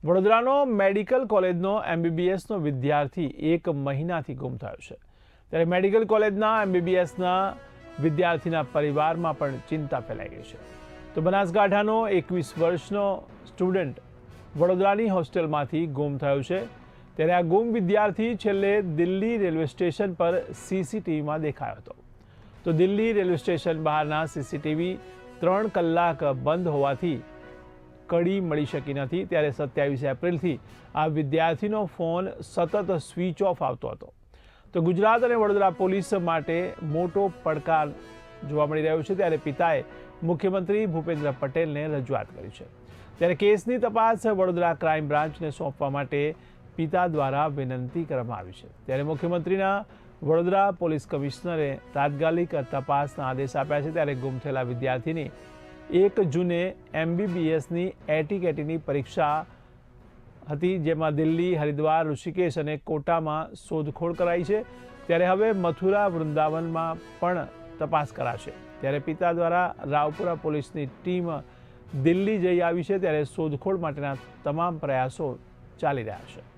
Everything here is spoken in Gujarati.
વડોદરાનો મેડિકલ કોલેજનો MBBSનો વિદ્યાર્થી 1 મહિનાથી ગુમ થયો છે. ત્યારે મેડિકલ કોલેજના MBBSના વિદ્યાર્થીના પરિવારમાં પણ ચિંતા ફેલાઈ ગઈ છે. તો બનાસકાંઠાનો 21 વર્ષનો સ્ટુડન્ટ વડોદરાની હોસ્ટેલમાંથી ગુમ થયો છે. ત્યારે આ ગુમ વિદ્યાર્થી છેલ્લે દિલ્હી રેલવે સ્ટેશન પર CCTVમાં દેખાયો હતો. તો દિલ્હી રેલવે સ્ટેશન બહારના CCTV 3 કલાક બંધ હોવાથી કડી મળી શકી નથી. ત્યારે 27 એપ્રિલથી આ વિદ્યાર્થીનો ફોન સતત સ્વિચ ઓફ આવતો હતો. તો ગુજરાત અને વડોદરા પોલીસ માટે મોટો પડકાર જોવા મળી રહ્યો છે. ત્યારે પિતાએ મુખ્યમંત્રી ભૂપેન્દ્ર પટેલને રજૂઆત કરી છે. ત્યારે કેસની તપાસ વડોદરા ક્રાઇમ બ્રાન્ચને સોંપવા માટે પિતા દ્વારા વિનંતી કરવામાં આવી છે. ત્યારે મુખ્યમંત્રીના વડોદરા પોલીસ કમિશનરે તાત્કાલિક તપાસના આદેશ આપ્યા છે. ત્યારે ગુમ થયેલા વિદ્યાર્થીની 1 જૂને MBBSની ATKTની પરીક્ષા હતી, જેમાં દિલ્હી, હરિદ્વાર, ઋષિકેશ અને કોટામાં શોધખોળ કરાઈ છે. ત્યારે હવે મથુરા, વૃંદાવનમાં પણ તપાસ કરાશે. ત્યારે પિતા દ્વારા રાવપુરા પોલીસની ટીમ દિલ્હી જઈ આવી છે. ત્યારે શોધખોળ માટેના તમામ પ્રયાસો ચાલી રહ્યા છે.